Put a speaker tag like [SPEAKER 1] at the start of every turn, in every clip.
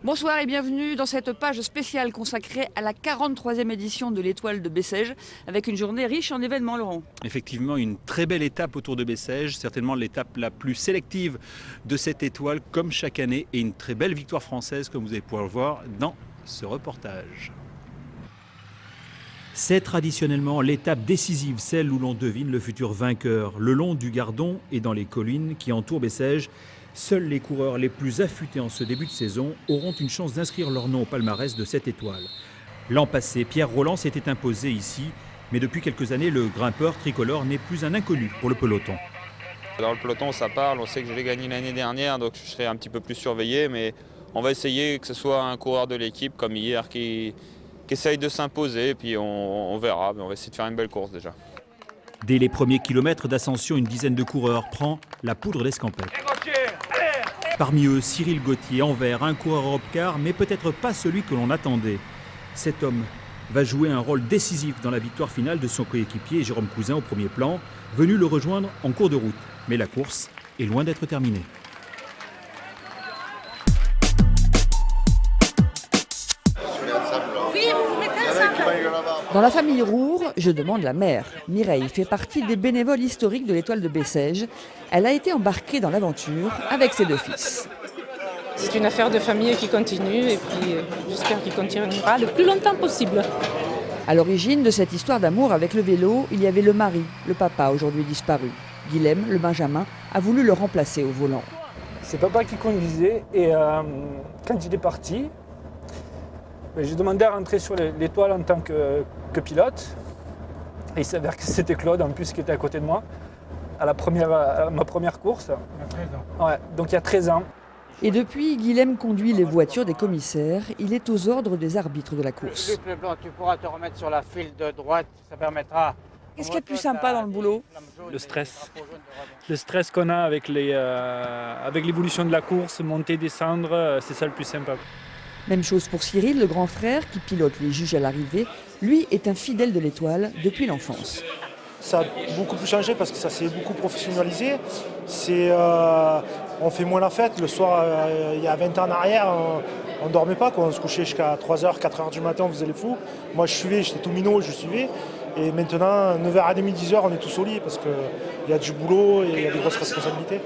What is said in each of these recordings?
[SPEAKER 1] Bonsoir et bienvenue dans cette page spéciale consacrée à la 43e édition de l'Étoile de Bessèges, avec une journée riche en événements, Laurent.
[SPEAKER 2] Effectivement, une très belle étape autour de Bessèges, certainement l'étape la plus sélective de cette étoile, comme chaque année, et une très belle victoire française, comme vous allez pouvoir le voir dans ce reportage. C'est traditionnellement l'étape décisive, celle où l'on devine le futur vainqueur. Le long du Gardon et dans les collines qui entourent Bessèges, seuls les coureurs les plus affûtés en ce début de saison auront une chance d'inscrire leur nom au palmarès de cette étoile. L'an passé, Pierre Rolland s'était imposé ici, mais depuis quelques années, le grimpeur tricolore n'est plus un inconnu pour le peloton.
[SPEAKER 3] Dans le peloton, ça parle, on sait que je l'ai gagné l'année dernière, donc je serai un petit peu plus surveillé, mais on va essayer que ce soit un coureur de l'équipe comme hier qui essaye de s'imposer, et puis on verra, mais on va essayer de faire une belle course déjà.
[SPEAKER 2] Dès les premiers kilomètres d'ascension, une dizaine de coureurs prend la poudre d'escampette. Parmi eux, Cyril Gauthier en vert, un coureur Europcar, mais peut-être pas celui que l'on attendait. Cet homme va jouer un rôle décisif dans la victoire finale de son coéquipier Jérôme Cousin au premier plan, venu le rejoindre en cours de route. Mais la course est loin d'être terminée.
[SPEAKER 1] Dans la famille Roure, je demande la mère. Mireille fait partie des bénévoles historiques de l'Étoile de Bessèges. Elle a été embarquée dans l'aventure avec ses deux fils.
[SPEAKER 4] C'est une affaire de famille qui continue et puis j'espère qu'il continuera le plus longtemps possible.
[SPEAKER 1] À l'origine de cette histoire d'amour avec le vélo, il y avait le mari, le papa aujourd'hui disparu. Guilhem, le Benjamin, a voulu le remplacer au volant.
[SPEAKER 5] C'est papa qui conduisait et quand il est parti, j'ai demandé à rentrer sur l'Étoile en tant que pilote. Et il s'avère que c'était Claude en plus qui était à côté de moi à ma première course. Il y a 13 ans. Ouais, donc il y a 13 ans.
[SPEAKER 1] Et depuis, Guilhem conduit les voitures des commissaires. Il est aux ordres des arbitres de la course.
[SPEAKER 6] Tu pourras te remettre sur la file de droite, ça permettra...
[SPEAKER 1] Qu'est-ce qu'il y a de plus sympa dans le boulot?
[SPEAKER 5] Le stress. Le stress qu'on a avec l'évolution de la course, monter, descendre, c'est ça le plus sympa.
[SPEAKER 1] Même chose pour Cyril, le grand frère, qui pilote les juges à l'arrivée. Lui est un fidèle de l'Étoile depuis l'enfance.
[SPEAKER 7] Ça a beaucoup plus changé parce que ça s'est beaucoup professionnalisé. On fait moins la fête. Le soir, il y a 20 ans en arrière, on ne dormait pas. On se couchait jusqu'à 3h, 4h du matin, on faisait les fous. Moi, je suivais, j'étais tout minot, je suivais. Et maintenant, 9h30, 10h, on est tous au lit parce qu'il y a du boulot et il y a des grosses responsabilités.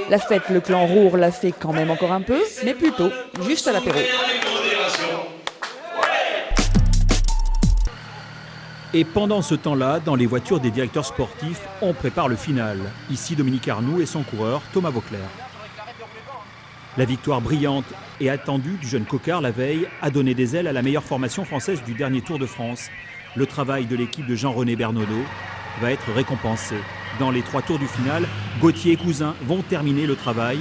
[SPEAKER 1] La fête, le clan Roure l'a fait quand même encore un peu, mais plutôt juste à l'apéro.
[SPEAKER 2] Et pendant ce temps-là, dans les voitures des directeurs sportifs, on prépare le final. Ici, Dominique Arnoux et son coureur, Thomas Vauclair. La victoire brillante et attendue du jeune Coquard la veille a donné des ailes à la meilleure formation française du dernier Tour de France. Le travail de l'équipe de Jean-René Bernaudot va être récompensé. Dans les 3 tours du final, Gauthier et Cousin vont terminer le travail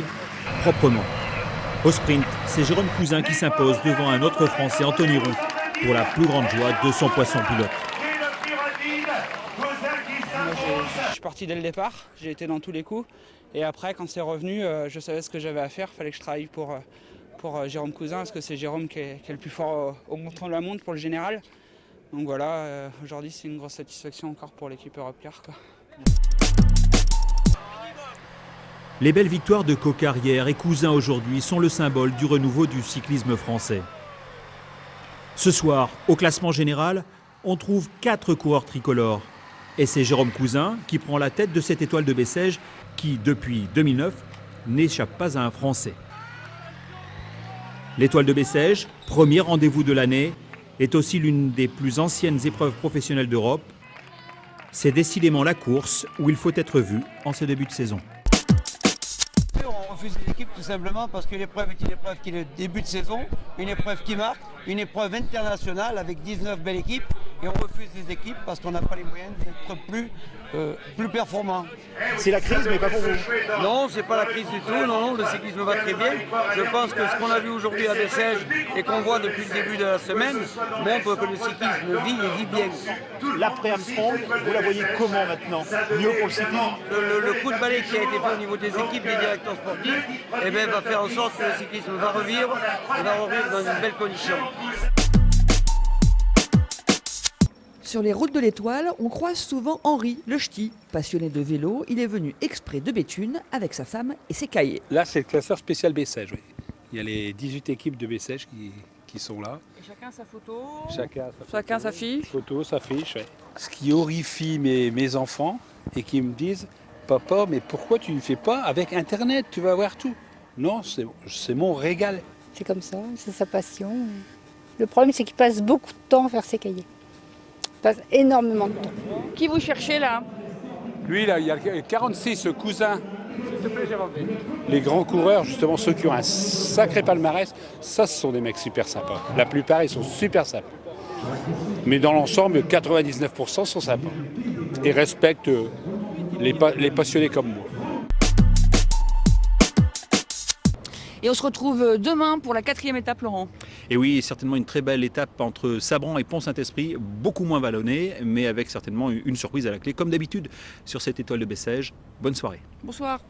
[SPEAKER 2] proprement. Au sprint, c'est Jérôme Cousin qui s'impose devant un autre Français, Anthony Roux, pour la plus grande joie de son poisson pilote.
[SPEAKER 8] Je suis parti dès le départ, j'ai été dans tous les coups. Et après, quand c'est revenu, je savais ce que j'avais à faire. Il fallait que je travaille pour Jérôme Cousin, parce que c'est Jérôme qui est le plus fort au montant de la montre pour le général. Donc voilà, aujourd'hui c'est une grosse satisfaction encore pour l'équipe Europcar, quoi.
[SPEAKER 2] Les belles victoires de Coquard hier et Cousin aujourd'hui sont le symbole du renouveau du cyclisme français. Ce soir, au classement général, on trouve 4 coureurs tricolores. Et c'est Jérôme Cousin qui prend la tête de cette étoile de Bessèges qui, depuis 2009, n'échappe pas à un Français. L'étoile de Bessèges, premier rendez-vous de l'année, est aussi l'une des plus anciennes épreuves professionnelles d'Europe. C'est décidément la course où il faut être vu en ce début de saison.
[SPEAKER 6] On refuse l'équipe tout simplement parce que l'épreuve est une épreuve qui est le début de saison, une épreuve qui marque, une épreuve internationale avec 19 belles équipes et on refuse les équipes parce qu'on n'a pas les moyens d'être plus performants.
[SPEAKER 7] C'est la crise, mais pas pour vous.
[SPEAKER 6] Non, c'est pas la crise du tout, non, le cyclisme va très bien. Je pense que ce qu'on a vu aujourd'hui à Bessèges et qu'on voit depuis le début de la semaine montre que le cyclisme vit et vit bien.
[SPEAKER 7] L'après-Armstrong, vous la voyez comment maintenant? Mieux pour le cyclisme?
[SPEAKER 6] Le coup de balai qui a été fait au niveau des équipes, des directeurs sportifs, va faire en sorte que le cyclisme va revivre et va revivre dans une belle condition.
[SPEAKER 1] Sur les routes de l'Étoile, on croise souvent Henri, le ch'ti. Passionné de vélo, il est venu exprès de Béthune avec sa femme et ses cahiers.
[SPEAKER 9] Là, c'est le classeur spécial Bessèges. Oui. Il y a les 18 équipes de Bessèges qui sont là.
[SPEAKER 4] Et chacun sa photo.
[SPEAKER 1] Chacun sa fiche.
[SPEAKER 9] Photo, sa fiche. Oui. Ce qui horrifie mes enfants et qui me disent « Papa, mais pourquoi tu ne fais pas avec Internet? Tu vas voir tout. » Non, c'est mon régal.
[SPEAKER 10] C'est comme ça, c'est sa passion. Le problème, c'est qu'il passe beaucoup de temps à faire ses cahiers. Il passe énormément de temps.
[SPEAKER 1] Qui vous cherchez là?
[SPEAKER 9] Lui, là, il y a 46 cousins. Les grands coureurs, justement, ceux qui ont un sacré palmarès, ça, ce sont des mecs super sympas. La plupart, ils sont super sympas. Mais dans l'ensemble, 99% sont sympas. Et respectent les passionnés comme moi.
[SPEAKER 1] Et on se retrouve demain pour la 4e étape, Laurent.
[SPEAKER 2] Et oui, certainement une très belle étape entre Sabran et Pont-Saint-Esprit, beaucoup moins vallonnée, mais avec certainement une surprise à la clé, comme d'habitude sur cette étoile de Bessèges. Bonne soirée.
[SPEAKER 1] Bonsoir.